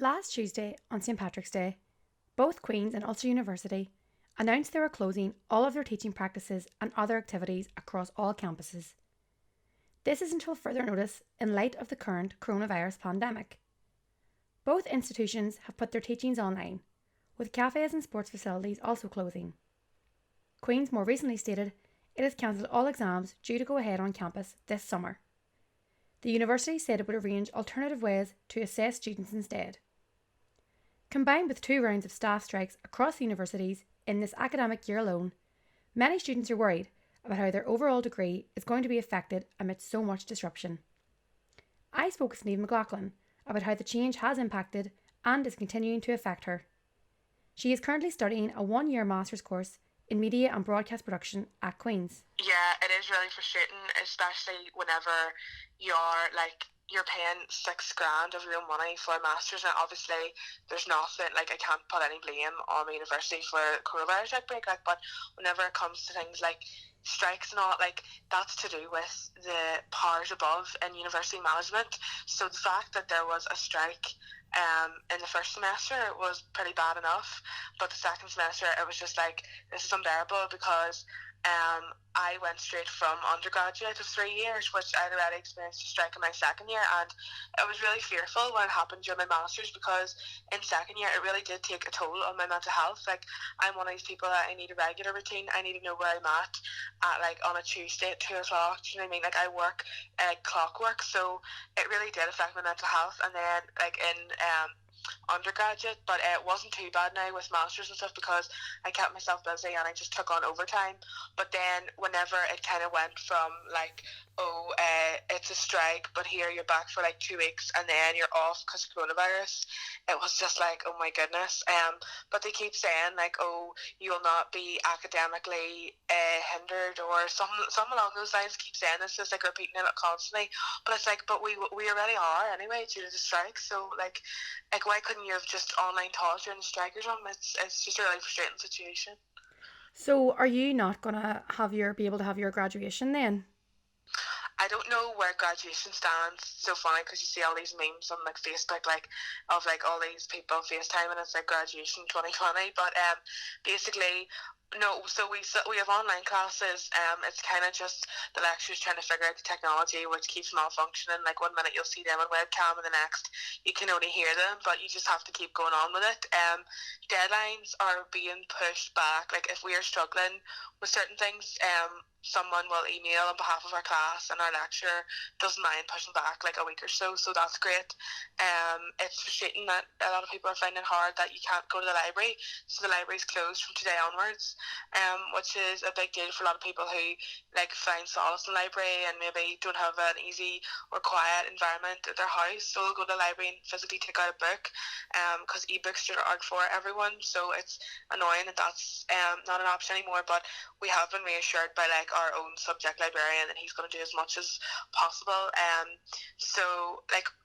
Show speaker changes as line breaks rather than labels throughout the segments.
Last Tuesday, on St Patrick's Day, both Queen's and Ulster University announced they were closing all of their teaching practices and other activities across all campuses. This is until further notice in light of the current coronavirus pandemic. Both institutions have put their teachings online, with cafes and sports facilities also closing. Queen's more recently stated it has cancelled all exams due to go ahead on campus this summer. The university said it would arrange alternative ways to assess students instead. Combined with 2 rounds of staff strikes across the universities in this academic year alone, many students are worried about how their overall degree is going to be affected amidst so much disruption. I spoke with Niamh McLaughlin about how the change has impacted and is continuing to affect her. She is currently studying a 1-year master's course in media and broadcast production at Queen's.
Yeah, it is really frustrating, especially whenever you're paying $6,000 of your own money for a master's, and obviously there's nothing, I can't put any blame on my university for coronavirus outbreak, but whenever it comes to things like strikes and all, that's to do with the powers above in university management. So the fact that there was a strike in the first semester was pretty bad enough, but the second semester it was just this is unbearable because I went straight from undergraduate of 3 years, which I'd already experienced a strike in my second year, and I was really fearful when it happened during my master's because in second year it really did take a toll on my mental health. I'm one of these people that I need a regular routine. I need to know where I'm at on a Tuesday at 2 o'clock. Do you know what I mean? I work clockwork, so it really did affect my mental health. And then in undergraduate, but it wasn't too bad now with masters and stuff because I kept myself busy and I just took on overtime. But then whenever it kind of went from it's a strike, but here you're back for 2 weeks and then you're off because of coronavirus, it was just oh my goodness. But they keep saying you will not be academically hindered, or some along those lines. Keep saying this, just repeating it constantly, but it's but we already are anyway due to the strike. So why couldn't you have just online taught during the strike or something? It's just a really frustrating situation.
So, are you not gonna be able to have your graduation then?
I don't know where graduation stands. It's so funny because you see all these memes on Facebook, of all these people FaceTime, and it's graduation 2020. But basically, no. So we have online classes. It's kind of just the lecturers trying to figure out the technology, which keeps malfunctioning. 1 minute you'll see them on webcam, and the next you can only hear them. But you just have to keep going on with it. Deadlines are being pushed back. If we are struggling with certain things, someone will email on behalf of our class, and our lecturer doesn't mind pushing back a week or so. So that's great. It's frustrating that a lot of people are finding it hard that you can't go to the library. So the library's closed from today onwards, which is a big deal for a lot of people who find solace in the library and maybe don't have an easy or quiet environment at their house. So they'll go to the library and physically take out a book, because ebooks aren't for everyone. So it's annoying that that's not an option anymore. But we have been reassured by our own subject librarian, and he's going to do as much as possible. So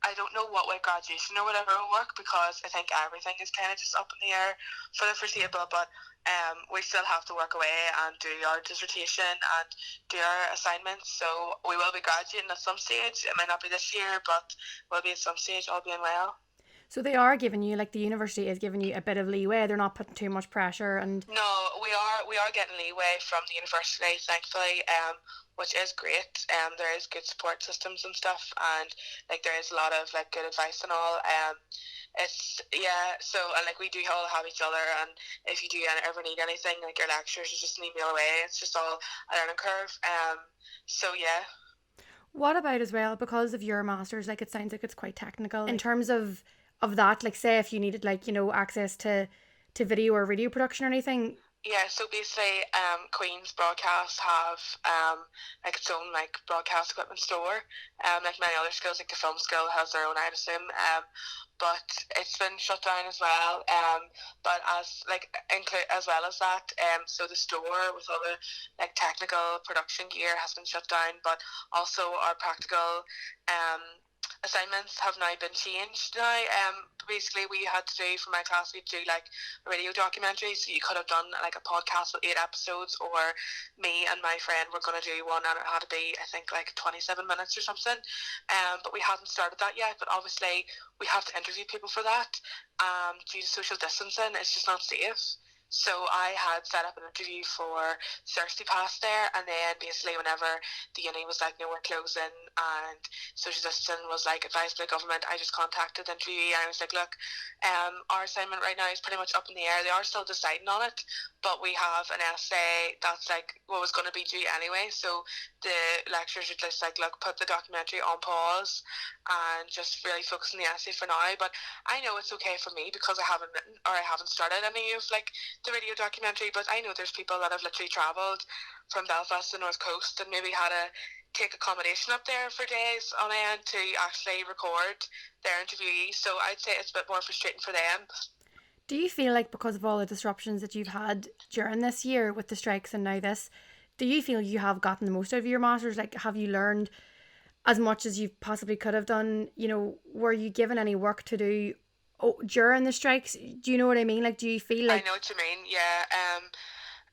I don't know what way graduation or whatever will work, because I think everything is kind of just up in the air for the foreseeable. But we still have to work away and do our dissertation and do our assignments. So we will be graduating at some stage. It might not be this year, but we'll be at some stage, all being well.
So they are giving you, the university is giving you a bit of leeway. They're not putting too much pressure. And
no, we are getting leeway from the university, thankfully, which is great. There is good support systems and stuff, and there is a lot of good advice and all. It's so, and we do all have each other, and if you do ever need anything, your lecturers, is just an email away. It's just all a learning curve. So yeah.
What about as well, because of your masters, it sounds like it's quite technical in terms of that, say if you needed access to video or radio production or anything.
Yeah, so basically, Queen's Broadcast have its own broadcast equipment store. Many other schools, the film school has their own, I'd assume. But it's been shut down as well. But as well as that, so the store with all the technical production gear has been shut down. But also our practical assignments have now been changed now. Basically we had to do, for my class, we had to do like a radio documentary, so you could have done like a podcast with 8 episodes, or me and my friend were going to do one and it had to be, I think, like 27 minutes or something. But we hadn't started that yet, but obviously we have to interview people for that. Due to social distancing, it's just not safe. So I had set up an interview for Thirsty Pass there, and then basically whenever the uni was like, no, we're closing, and social distancing was like advised by the government, I just contacted the interviewee and I was like, look, our assignment right now is pretty much up in the air. They are still deciding on it, but we have an essay that's like what was going to be due anyway. So the lecturers are just like, look, put the documentary on pause and just really focus on the essay for now. But I know it's okay for me because I haven't written, or I haven't started any of like the radio documentary, but I know there's people that have literally travelled from Belfast to the North Coast and maybe had to take accommodation up there for days on end to actually record their interviewees. So I'd say it's a bit more frustrating for them.
Do you feel like because of all the disruptions that you've had during this year with the strikes and now this, do you feel you have gotten the most out of your masters? Like, have you learned as much as you possibly could have done? You know, were you given any work to do during the strikes? Do you know what I mean? Like, do you feel
I
like
know what you mean, yeah.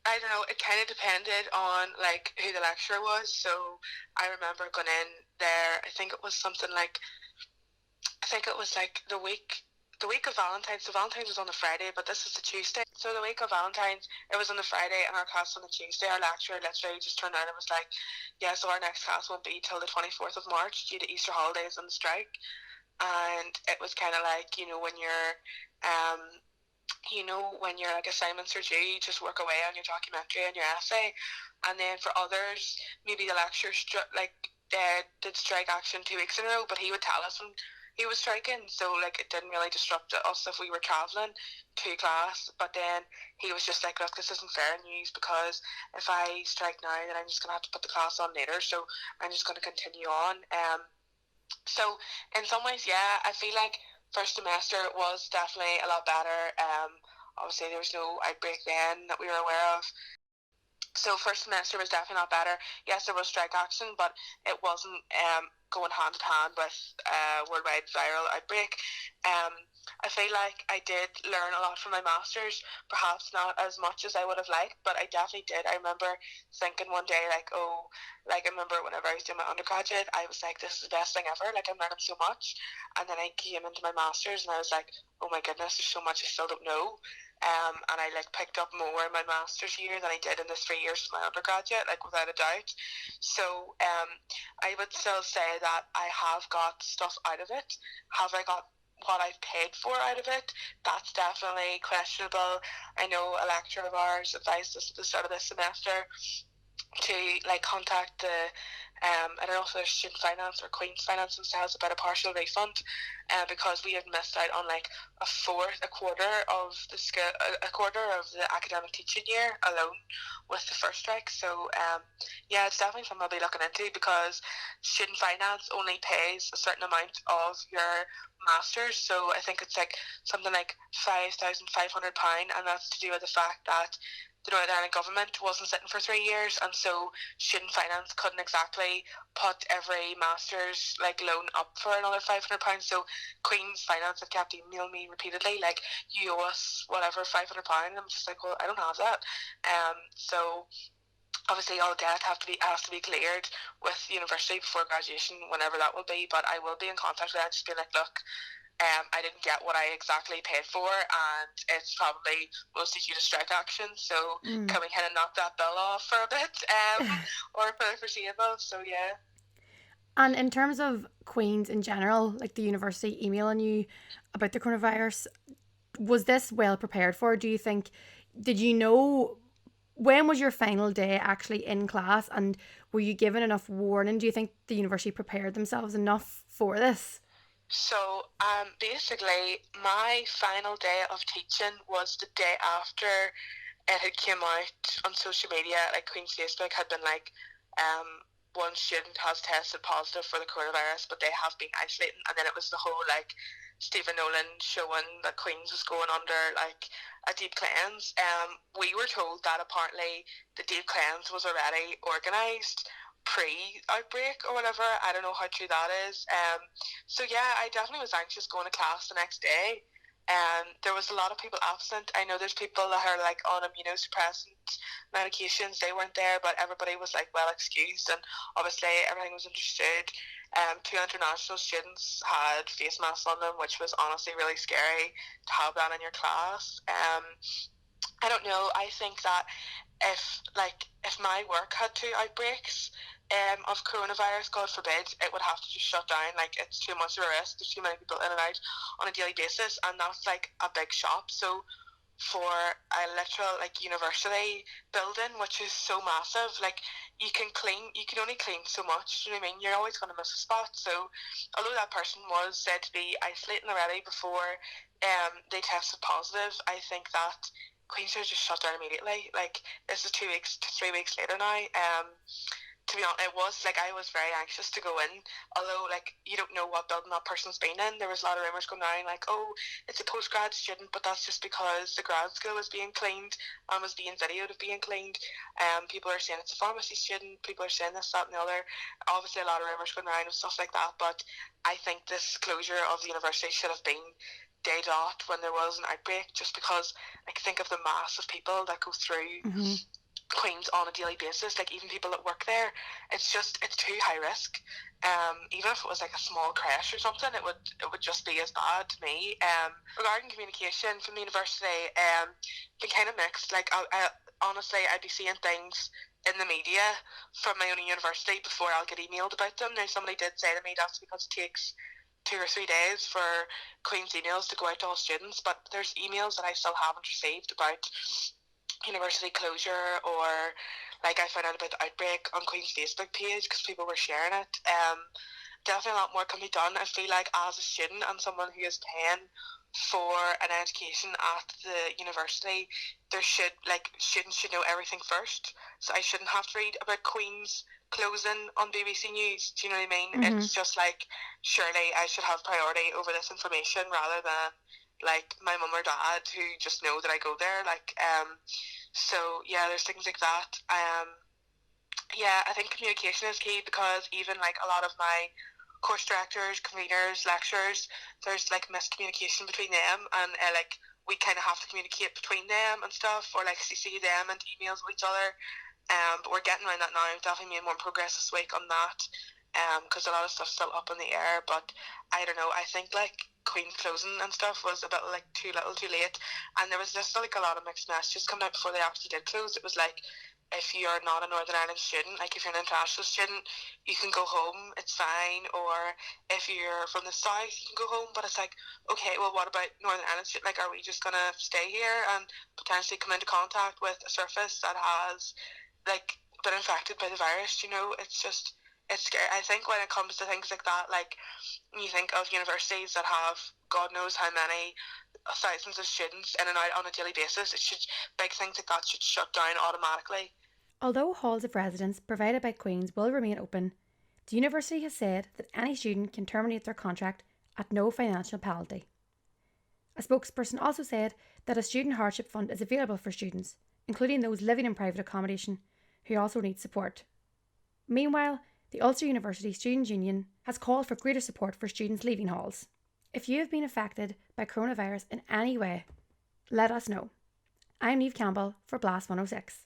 I don't know, it kind of depended on like who the lecturer was. So I remember going in there, I think it was something like, I think it was like the week of Valentine's. So Valentine's was on the Friday, but this was the Tuesday. So the week of Valentine's, it was on the Friday, and our class on the Tuesday. Our lecturer literally just turned around and was like, "Yeah, so our next class won't be till the 24th of March due to Easter holidays and the strike." And it was kind of like, um, when your like assignments are due, you just work away on your documentary and your essay. And then for others, maybe the lecturer did strike action 2 weeks in a row, but he would tell us when he was striking, so like it didn't really disrupt us if we were traveling to class. But then he was just like, look, this isn't fair news, because if I strike now, then I'm just gonna have to put the class on later, so I'm just gonna continue on. So in some ways, yeah, I feel like first semester was definitely a lot better. Obviously there was no outbreak then that we were aware of. So first semester was definitely not better. Yes, there was strike action, but it wasn't going hand in hand with worldwide viral outbreak. Um, I feel like I did learn a lot from my masters, perhaps not as much as I would have liked, but I definitely did. I remember thinking one day, like, oh, like I remember whenever I was doing my undergraduate, I was like, this is the best thing ever. Like, I'm learning so much. And then I came into my masters and I was like, oh my goodness, there's so much I still don't know. And I like picked up more in my master's year than I did in the 3 years of my undergraduate, like without a doubt. So I would still say that I have got stuff out of it. Have I got what I've paid for out of it? That's definitely questionable. I know a lecturer of ours advised us at the start of this semester to like contact the I don't know if they're Student Finance or Queen's Finance themselves about a partial refund, because we had missed out on like a quarter of the a quarter of the academic teaching year alone with the first strike. So yeah, it's definitely something I'll be looking into, because Student Finance only pays a certain amount of your masters. So I think it's like something like £5,500, and that's to do with the fact that the Northern Ireland government wasn't sitting for 3 years, and so student finance couldn't exactly put every master's like loan up for another £500. So Queen's Finance had kept emailing me repeatedly, like, you owe us whatever £500. I'm just like, well, I don't have that. So obviously all debt has to be cleared with university before graduation, whenever that will be. But I will be in contact with them, just be like, look, I didn't get what I exactly paid for, and it's probably mostly due to strike action. So can we kind of knock that bill off for a bit, or for the foreseeable? So yeah.
And in terms of Queen's in general, like the university emailing you about the coronavirus, was this well prepared for? Do you think, did you know, when was your final day actually in class, and were you given enough warning? Do you think the university prepared themselves enough for this?
So basically, my final day of teaching was the day after it had came out on social media. Like Queen's Facebook had been like, one student has tested positive for the coronavirus, but they have been isolating. And then it was the whole like Stephen Nolan showing that Queen's was going under like a deep cleanse. We were told that apparently the deep cleanse was already organised, pre-outbreak or whatever. I don't know how true that is. So yeah, I definitely was anxious going to class the next day. There was a lot of people absent. I know there's people that are like on immunosuppressant medications. They weren't there, but everybody was like well excused, and obviously everything was understood. Two international students had face masks on them, which was honestly really scary to have that in your class. I don't know. I think that if my work had two outbreaks of coronavirus, God forbid, it would have to just shut down. Like, it's too much of a risk. There's too many people in and out on a daily basis, and that's like a big shop. So for a literal like university building, which is so massive, like you can only clean so much. Do you know what I mean? You're always going to miss a spot. So although that person was said to be isolating already before they tested positive, I think that Queen's should just shut down immediately. Like, this is 2 weeks to 3 weeks later now. To be honest, it was like I was very anxious to go in, although like you don't know what building that person's been in. There was a lot of rumours going around like, oh, it's a postgrad student, but that's just because the grad school was being cleaned and was being videoed of being cleaned. People are saying it's a pharmacy student. People are saying this, that, and the other. Obviously, a lot of rumours going around and stuff like that. But I think this closure of the university should have been day dot when there was an outbreak, just because like think of the mass of people that go through Queen's on a daily basis. Like, even people that work there, it's too high risk. Even if it was like a small crash or something, it would just be as bad to me. Regarding communication from the university, been kind of mixed. Like, I honestly, I'd be seeing things in the media from my own university before I'll get emailed about them. Now, somebody did say to me that's because it takes 2 or 3 days for Queen's emails to go out to all students, but there's emails that I still haven't received about university closure, or like I found out about the outbreak on Queen's Facebook page because people were sharing it. Definitely a lot more can be done. I feel like as a student and someone who is paying for an education at the university, students should know everything first. So I shouldn't have to read about Queen's closing on BBC News. Do you know what I mean? It's just like, surely I should have priority over this information rather than like my mum or dad who just know that I go there. So yeah, there's things like that. Yeah, I think communication is key, because even like a lot of my course directors, conveners, lecturers, there's like miscommunication between them, and like we kind of have to communicate between them and stuff, or like CC them and emails with each other. But we're getting around that now. I've definitely made more progress this week on that, because a lot of stuff's still up in the air. But I don't know, I think like Queen's closing and stuff was a bit like too little too late, and there was just like a lot of mixed messages coming out before they actually did close. It was like, if you're not a Northern Ireland student, like if you're an international student, you can go home, it's fine. Or if you're from the south, you can go home. But it's like, okay, well, what about Northern Ireland student? Like, are we just gonna stay here and potentially come into contact with a surface that has like been infected by the virus? You know, it's scary. I think when it comes to things like that, like you think of universities that have God knows how many thousands of students in and out on a daily basis, big things like that should shut down automatically.
Although halls of residence provided by Queen's will remain open, the university has said that any student can terminate their contract at no financial penalty. A spokesperson also said that a student hardship fund is available for students, including those living in private accommodation, who also need support. Meanwhile, the Ulster University Students' Union has called for greater support for students leaving halls. If you have been affected by coronavirus in any way, let us know. I'm Niamh Campbell for Blast 106.